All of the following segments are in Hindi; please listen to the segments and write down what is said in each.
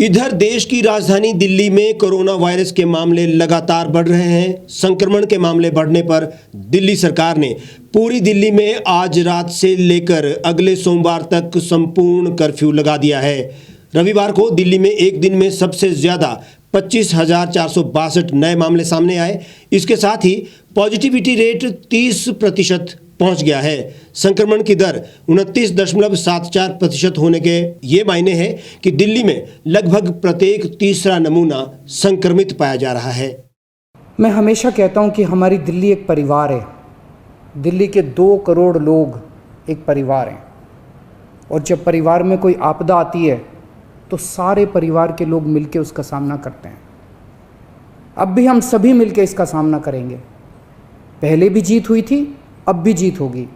इधर देश की राजधानी दिल्ली में कोरोना वायरस के मामले लगातार बढ़ रहे हैं। संक्रमण के मामले बढ़ने पर दिल्ली सरकार ने पूरी दिल्ली में आज रात से लेकर अगले सोमवार तक संपूर्ण कर्फ्यू लगा दिया है। रविवार को दिल्ली में एक दिन में सबसे ज्यादा 25,462 नए मामले सामने आए। इसके साथ ही पॉजिटिविटी रेट 30% पहुंच गया है। संक्रमण की दर 29.74% होने के ये मायने हैं कि दिल्ली में लगभग प्रत्येक तीसरा नमूना संक्रमित पाया जा रहा है। मैं हमेशा कहता हूं कि हमारी दिल्ली एक परिवार है। दिल्ली के 2 करोड़ लोग एक परिवार हैं, और जब परिवार में कोई आपदा आती है तो सारे परिवार के लोग मिलकर उसका सामना करते हैं। अब भी हम सभी मिलकर इसका सामना करेंगे। पहले भी जीत हुई थी, अब भी जीत होगी।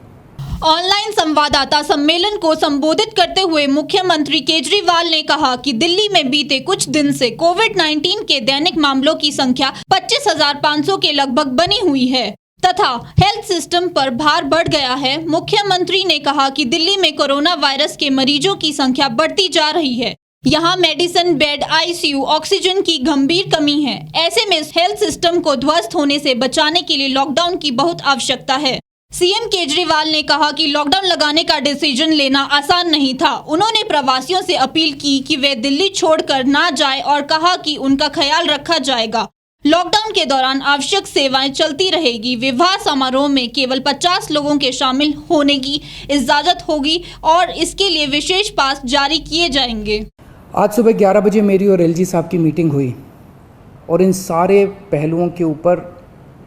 ऑनलाइन संवाददाता सम्मेलन को संबोधित करते हुए मुख्यमंत्री केजरीवाल ने कहा कि दिल्ली में बीते कुछ दिन से कोविड-19 के दैनिक मामलों की संख्या 25,500 के लगभग बनी हुई है तथा हेल्थ सिस्टम पर भार बढ़ गया है। मुख्यमंत्री ने कहा कि दिल्ली में कोरोना वायरस के मरीजों की संख्या बढ़ती जा रही है। यहाँ मेडिसिन बेड, आईसीयू, ऑक्सीजन की गंभीर कमी है। ऐसे में हेल्थ सिस्टम को ध्वस्त होने से बचाने के लिए लॉकडाउन की बहुत आवश्यकता है। सीएम केजरीवाल ने कहा कि लॉकडाउन लगाने का डिसीजन लेना आसान नहीं था। उन्होंने प्रवासियों से अपील की कि वे दिल्ली छोड़कर ना जाएं और कहा कि उनका ख्याल रखा जाएगा। लॉकडाउन के दौरान आवश्यक सेवाएं चलती रहेगी। विवाह समारोह में केवल 50 लोगों के शामिल होने की इजाजत होगी और इसके लिए विशेष पास जारी किए जाएंगे। आज सुबह 11 बजे मेरी और एलजी साहब की मीटिंग हुई और इन सारे पहलुओं के ऊपर,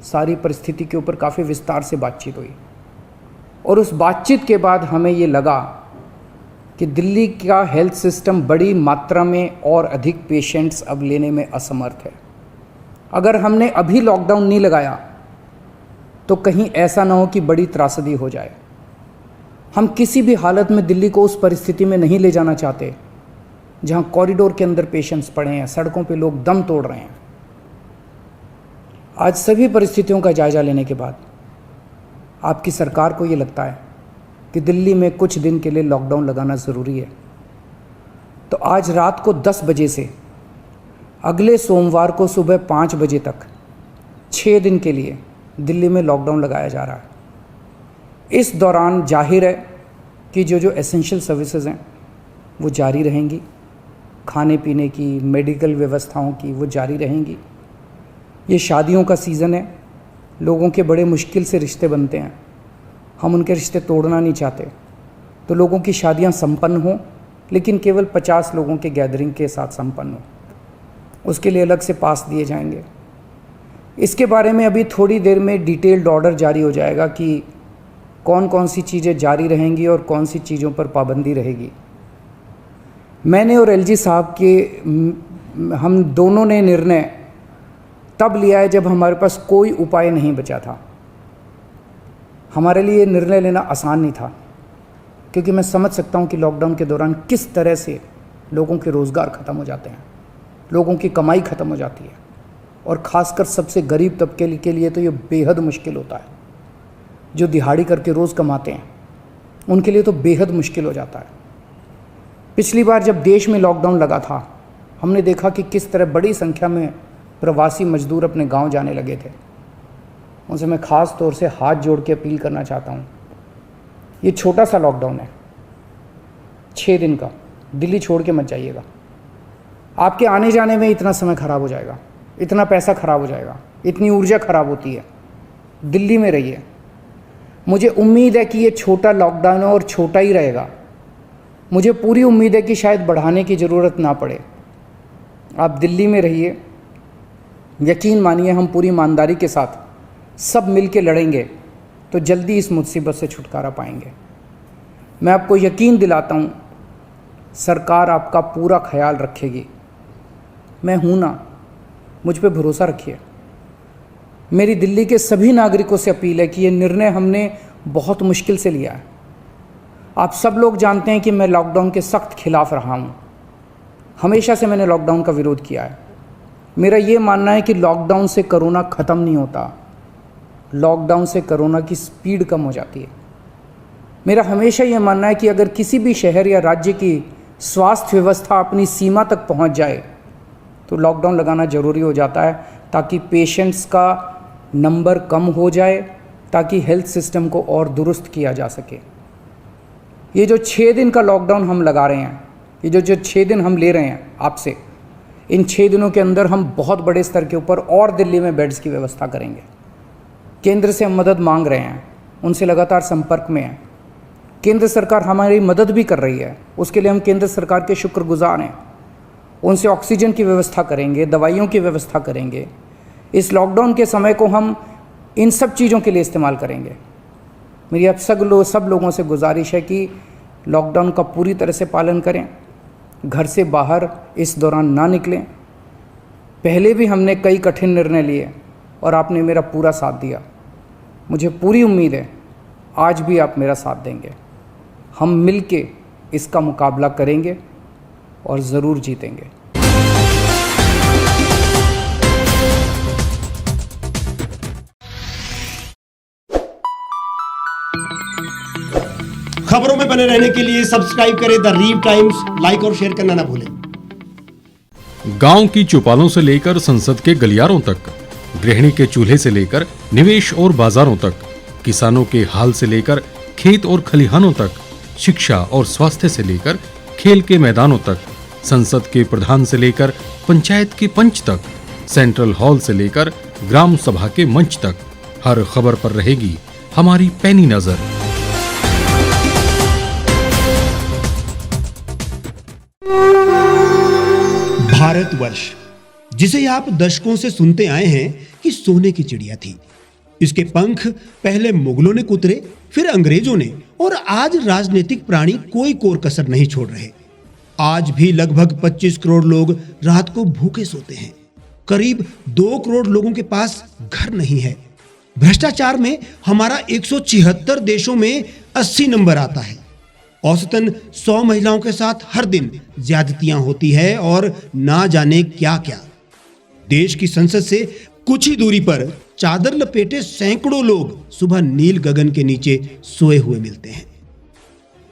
सारी परिस्थिति के ऊपर काफ़ी विस्तार से बातचीत हुई। और उस बातचीत के बाद हमें ये लगा कि दिल्ली का हेल्थ सिस्टम बड़ी मात्रा में और अधिक पेशेंट्स अब लेने में असमर्थ है। अगर हमने अभी लॉकडाउन नहीं लगाया तो कहीं ऐसा ना हो कि बड़ी त्रासदी हो जाए। हम किसी भी हालत में दिल्ली को उस परिस्थिति में नहीं ले जाना चाहते जहां कॉरिडोर के अंदर पेशेंट्स पड़े हैं, सड़कों पे लोग दम तोड़ रहे हैं। आज सभी परिस्थितियों का जायजा लेने के बाद आपकी सरकार को ये लगता है कि दिल्ली में कुछ दिन के लिए लॉकडाउन लगाना ज़रूरी है, तो आज रात को 10 बजे से अगले सोमवार को सुबह 5 बजे तक 6 दिन के लिए दिल्ली में लॉकडाउन लगाया जा रहा है। इस दौरान जाहिर है कि जो एसेंशियल सर्विसेज हैं वो जारी रहेंगी, खाने पीने की, मेडिकल व्यवस्थाओं की वो जारी रहेंगी। ये शादियों का सीज़न है, लोगों के बड़े मुश्किल से रिश्ते बनते हैं। हम उनके रिश्ते तोड़ना नहीं चाहते, तो लोगों की शादियां संपन्न हों, लेकिन केवल 50 लोगों के गैदरिंग के साथ संपन्न हो। उसके लिए अलग से पास दिए जाएंगे। इसके बारे में अभी थोड़ी देर में डिटेल्ड ऑर्डर जारी हो जाएगा कि कौन कौन सी चीज़ें जारी रहेंगी और कौन सी चीज़ों पर पाबंदी रहेगी। मैंने और एलजी साहब के हम दोनों ने निर्णय तब लिया है जब हमारे पास कोई उपाय नहीं बचा था। हमारे लिए निर्णय लेना आसान नहीं था, क्योंकि मैं समझ सकता हूं कि लॉकडाउन के दौरान किस तरह से लोगों के रोज़गार ख़त्म हो जाते हैं, लोगों की कमाई ख़त्म हो जाती है, और ख़ासकर सबसे गरीब तबके के लिए तो ये बेहद मुश्किल होता है। जो दिहाड़ी करके रोज़ कमाते हैं उनके लिए तो बेहद मुश्किल हो जाता है। पिछली बार जब देश में लॉकडाउन लगा था, हमने देखा कि किस तरह बड़ी संख्या में प्रवासी मजदूर अपने गांव जाने लगे थे। उनसे मैं ख़ास तौर से हाथ जोड़ के अपील करना चाहता हूं, ये छोटा सा लॉकडाउन है, 6 दिन का, दिल्ली छोड़ के मत जाइएगा। आपके आने जाने में इतना समय ख़राब हो जाएगा, इतना पैसा ख़राब हो जाएगा, इतनी ऊर्जा ख़राब होती है। दिल्ली में रहिए। मुझे उम्मीद है कि ये छोटा लॉकडाउन है और छोटा ही रहेगा। मुझे पूरी उम्मीद है कि शायद बढ़ाने की ज़रूरत ना पड़े। आप दिल्ली में रहिए। यकीन मानिए, हम पूरी ईमानदारी के साथ सब मिल के लड़ेंगे तो जल्दी इस मुसीबत से छुटकारा पाएंगे। मैं आपको यकीन दिलाता हूँ, सरकार आपका पूरा ख्याल रखेगी। मैं हूँ ना, मुझ पे भरोसा रखिए। मेरी दिल्ली के सभी नागरिकों से अपील है कि ये निर्णय हमने बहुत मुश्किल से लिया है। आप सब लोग जानते हैं कि मैं लॉकडाउन के सख्त खिलाफ रहा हूँ। हमेशा से मैंने लॉकडाउन का विरोध किया है। मेरा ये मानना है कि लॉकडाउन से कोरोना ख़त्म नहीं होता, लॉकडाउन से कोरोना की स्पीड कम हो जाती है। मेरा हमेशा ये मानना है कि अगर किसी भी शहर या राज्य की स्वास्थ्य व्यवस्था अपनी सीमा तक पहुंच जाए तो लॉकडाउन लगाना ज़रूरी हो जाता है, ताकि पेशेंट्स का नंबर कम हो जाए, ताकि हेल्थ सिस्टम को और दुरुस्त किया जा सके। ये जो 6 दिन का लॉकडाउन हम लगा रहे हैं, ये जो 6 दिन हम ले रहे हैं आपसे, इन 6 दिनों के अंदर हम बहुत बड़े स्तर के ऊपर और दिल्ली में बेड्स की व्यवस्था करेंगे। केंद्र से हम मदद मांग रहे हैं, उनसे लगातार संपर्क में हैं। केंद्र सरकार हमारी मदद भी कर रही है, उसके लिए हम केंद्र सरकार के शुक्रगुजार हैं। उनसे ऑक्सीजन की व्यवस्था करेंगे, दवाइयों की व्यवस्था करेंगे। इस लॉकडाउन के समय को हम इन सब चीज़ों के लिए इस्तेमाल करेंगे। मेरी अब सब लोगों से गुजारिश है कि लॉकडाउन का पूरी तरह से पालन करें, घर से बाहर इस दौरान ना निकलें। पहले भी हमने कई कठिन निर्णय लिए और आपने मेरा पूरा साथ दिया। मुझे पूरी उम्मीद है आज भी आप मेरा साथ देंगे। हम मिलके इसका मुकाबला करेंगे और ज़रूर जीतेंगे। खबरों में बने रहने के लिए सब्सक्राइब करें द रीव टाइम्स, लाइक और शेयर करना ना भूलें। गांव की चौपालों से लेकर संसद के गलियारों तक, गृहिणी के चूल्हे से लेकर निवेश और बाजारों तक, किसानों के हाल से लेकर खेत और खलिहानों तक, शिक्षा और स्वास्थ्य से लेकर खेल के मैदानों तक, संसद के प्रधान से लेकर पंचायत के पंच तक, सेंट्रल हॉल से लेकर ग्राम सभा के मंच तक, हर खबर पर रहेगी हमारी पैनी नजर। भारतवर्ष, जिसे आप दशकों से सुनते आए हैं कि सोने की चिड़िया थी। इसके पंख पहले मुगलों ने कुतरे, फिर अंग्रेजों ने, और आज राजनीतिक प्राणी कोई कोर कसर नहीं छोड़ रहे। आज भी लगभग 25 करोड़ लोग रात को भूखे सोते हैं। करीब 2 करोड़ लोगों के पास घर नहीं है। भ्रष्टाचार में हमारा 176 देशों में 80 नंबर आता है। औसतन 100 महिलाओं के साथ हर दिन ज्यादतियां होती है और ना जाने क्या क्या। देश की संसद से कुछ ही दूरी पर चादर लपेटे सैकड़ों लोग सुबह नील गगन के नीचे सोए हुए मिलते हैं।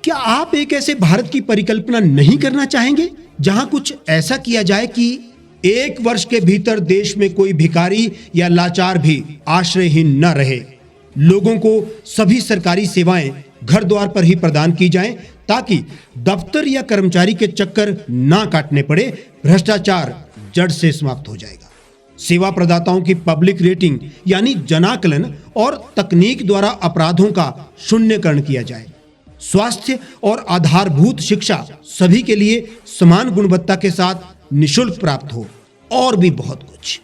क्या आप एक ऐसे भारत की परिकल्पना नहीं करना चाहेंगे जहां कुछ ऐसा किया जाए कि 1 वर्ष के भीतर देश में कोई भिखारी या लाचार भी आश्रयहीन न रहे? लोगों को सभी सरकारी सेवाएं घर द्वार पर ही प्रदान की जाएं, ताकि दफ्तर या कर्मचारी के चक्कर ना काटने पड़े। भ्रष्टाचार जड़ से समाप्त हो जाएगा। सेवा प्रदाताओं की पब्लिक रेटिंग यानी जनाकलन और तकनीक द्वारा अपराधों का शून्यकरण किया जाए। स्वास्थ्य और आधारभूत शिक्षा सभी के लिए समान गुणवत्ता के साथ निःशुल्क प्राप्त हो, और भी बहुत कुछ।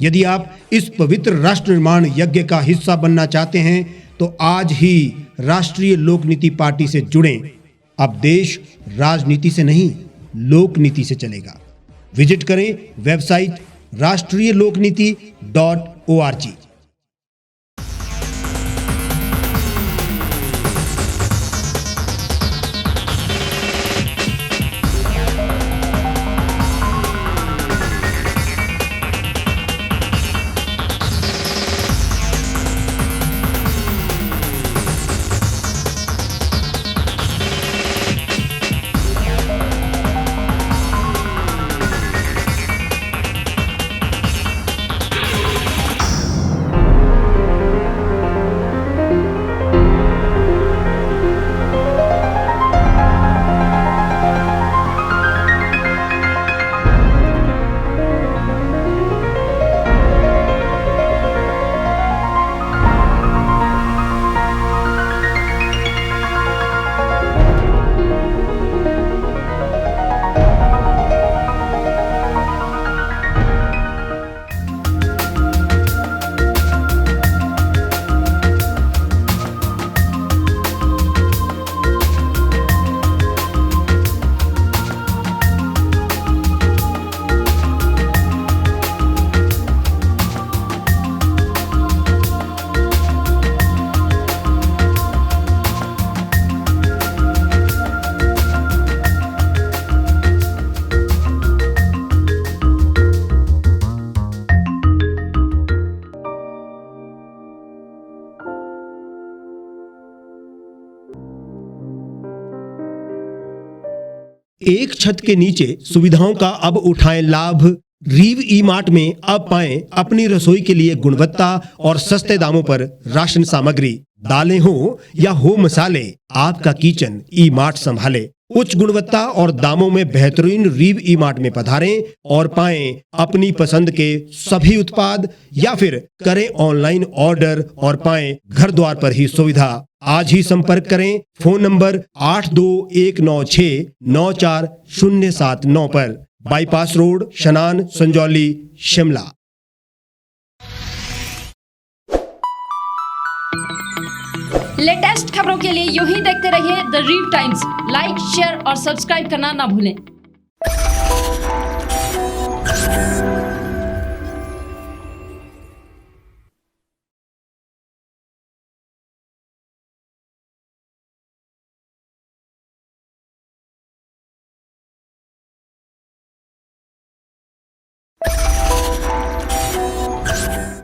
यदि आप इस पवित्र राष्ट्र निर्माण यज्ञ का हिस्सा बनना चाहते हैं तो आज ही राष्ट्रीय लोक नीति पार्टी से जुड़ें। अब देश राजनीति से नहीं, लोक नीति से चलेगा। विजिट करें वेबसाइट rashtriyalokniti.org। एक छत के नीचे सुविधाओं का अब उठाएं लाभ। रीव ई मार्ट में अब पाएं अपनी रसोई के लिए गुणवत्ता और सस्ते दामों पर राशन सामग्री। दालें हो या हो मसाले, आपका किचन ई मार्ट संभाले। उच्च गुणवत्ता और दामों में बेहतरीन रीव ई मार्ट में पधारें और पाएं अपनी पसंद के सभी उत्पाद, या फिर करें ऑनलाइन ऑर्डर और पाएं घर द्वार पर ही सुविधा। आज ही संपर्क करें फोन नंबर 8219694079 पर, बाईपास रोड, शनान, संजौली, शिमला। लेटेस्ट खबरों के लिए यूं ही देखते रहिए द रीव टाइम्स। लाइक, शेयर और सब्सक्राइब करना ना भूलें।